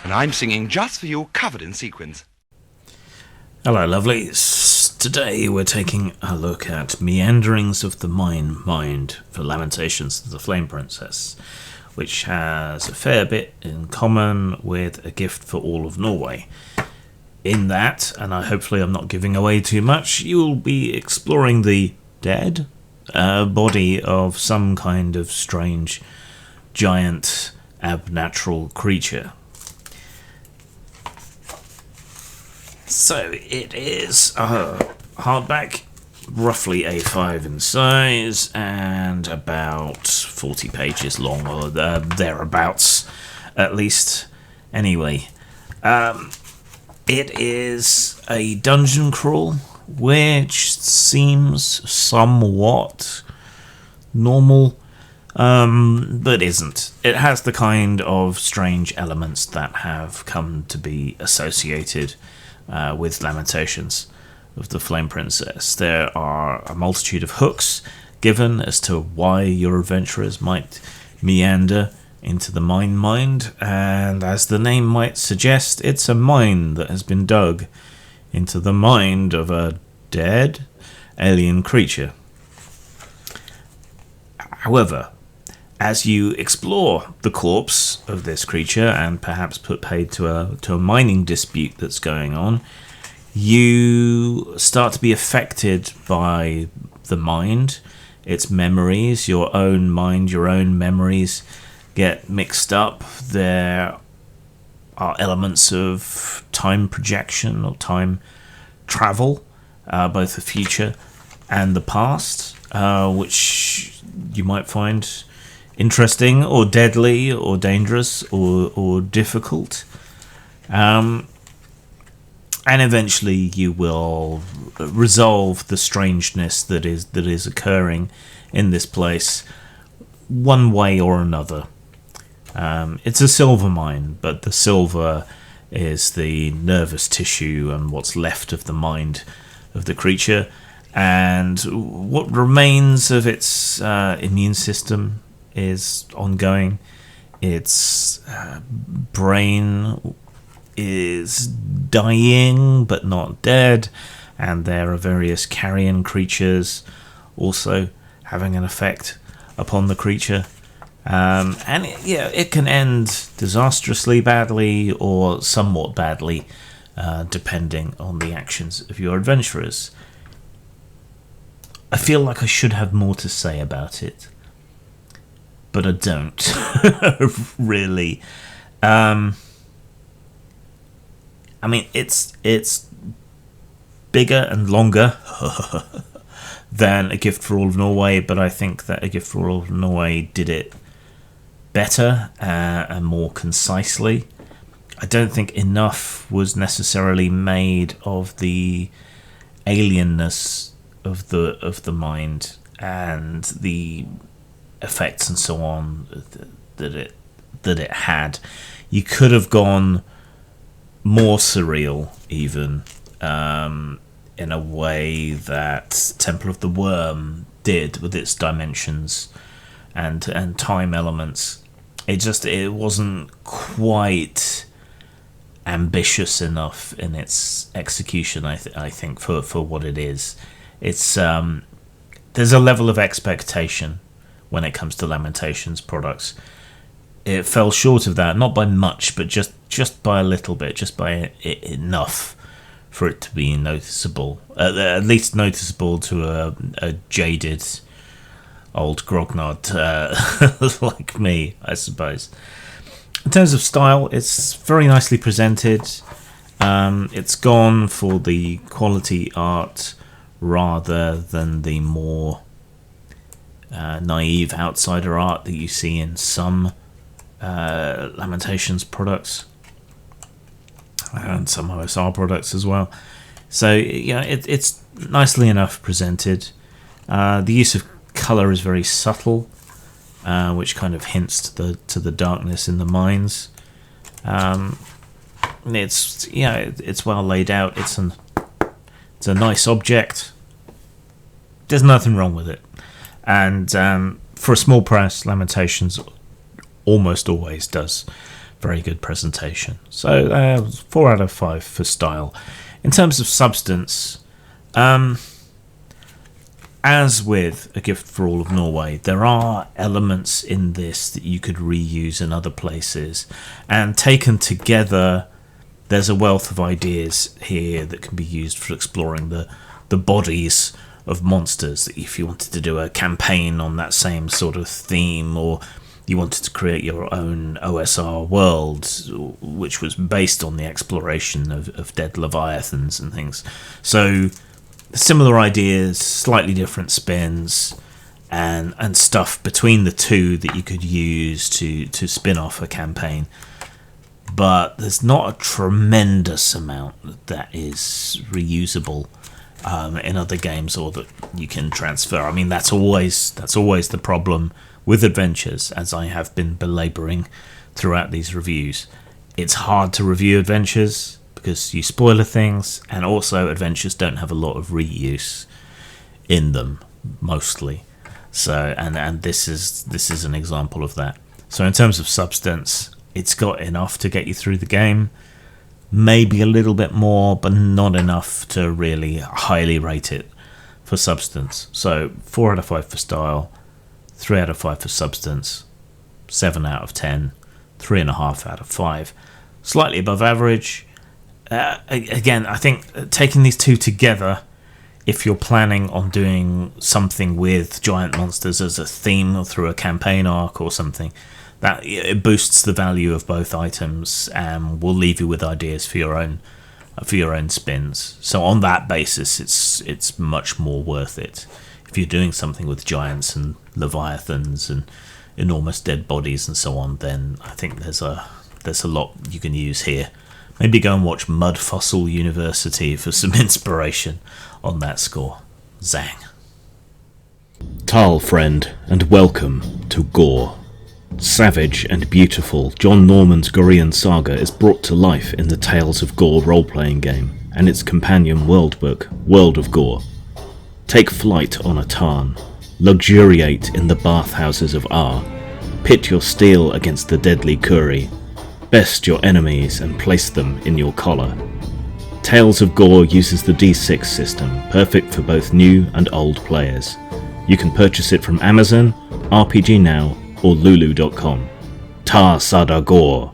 and I'm singing just for you, covered in sequins. Hello, lovelies. Today we're taking a look at Meanderings of the Mind for Lamentations of the Flame Princess, which has a fair bit in common with A Gift for All of Norway. In that, and hopefully I'm not giving away too much, you'll be exploring the dead body of some kind of strange, giant, abnatural creature. So it is a hardback, roughly A5 in size, and about 40 pages long, or thereabouts, at least. Anyway, it is a dungeon crawl, which seems somewhat normal, but isn't. It has the kind of strange elements that have come to be associated with Lamentations of the Flame Princess. There are a multitude of hooks given as to why your adventurers might meander into the mind, and as the name might suggest, it's a mine that has been dug into the mind of a dead alien creature. However, as you explore the corpse of this creature and perhaps put paid to a mining dispute that's going on, you start to be affected by the mind, its memories, your own mind, your own memories get mixed up. There are elements of time projection or time travel, both the future and the past, which you might find interesting or deadly or dangerous or difficult. And eventually you will resolve the strangeness that is occurring in this place one way or another. It's a silver mine, but the silver is the nervous tissue and what's left of the mind of the creature, and what remains of its immune system is ongoing. Its brain is dying but not dead, and there are various carrion creatures also having an effect upon the creature. And it can end disastrously badly or somewhat badly, depending on the actions of your adventurers. I feel like I should have more to say about it, but I don't really. I mean, it's bigger and longer than A Gift for All of Norway, but I think that A Gift for All of Norway did it better and more concisely. I don't think enough was necessarily made of the alienness of the mind and the effects and so on that it had. You could have gone more surreal, even in a way that Temple of the Worm did with its dimensions and time elements. It wasn't quite ambitious enough in its execution, I think, for what it is. It's there's a level of expectation when it comes to Lamentations products. It fell short of that, not by much, but just by a little bit, just by enough for it to be noticeable, at least noticeable to a jaded old grognard like me, I suppose. In terms of style, it's very nicely presented. It's gone for the quality art rather than the more naive outsider art that you see in some Lamentations products and some OSR products as well. So yeah, it's nicely enough presented. The use of colour is very subtle, which kind of hints to the darkness in the mines. It's well laid out. It's a nice object. There's nothing wrong with it, and for a small press, Lamentations almost always does very good presentation. So 4 out of 5 for style. In terms of substance, as with A Gift for All of Norway, there are elements in this that you could reuse in other places, and taken together there's a wealth of ideas here that can be used for exploring the bodies of monsters. If you wanted to do a campaign on that same sort of theme, or you wanted to create your own OSR world, which was based on the exploration of dead leviathans and things. So similar ideas, slightly different spins, and stuff between the two that you could use to spin off a campaign. But there's not a tremendous amount that is reusable in other games, or that you can transfer. I mean, that's always the problem with adventures, as I have been belabouring throughout these reviews. It's hard to review adventures because you spoiler things, and also adventures don't have a lot of reuse in them, mostly. So, and this is an example of that. So in terms of substance, it's got enough to get you through the game. Maybe a little bit more, but not enough to really highly rate it for substance. So 4 out of 5 for style, 3 out of 5 for substance, 7 out of 10, 3.5 out of 5. Slightly above average. Again, I think taking these two together, if you're planning on doing something with giant monsters as a theme or through a campaign arc or something, that it boosts the value of both items and will leave you with ideas for your own spins. So on that basis, it's much more worth it. If you're doing something with giants and leviathans and enormous dead bodies and so on, then I think there's a lot you can use here. Maybe go and watch Mud Fossil University for some inspiration on that score. Zang. Tal, friend, and welcome to Gore. Savage and beautiful, John Norman's Gorean saga is brought to life in the Tales of Gore role-playing game and its companion world book, World of Gore. Take flight on a tarn, luxuriate in the bathhouses of Ar, pit your steel against the deadly Kuri, best your enemies and place them in your collar. Tales of Gore uses the D6 system, perfect for both new and old players. You can purchase it from Amazon, RPG Now, or lulu.com. Ta Sada Gore.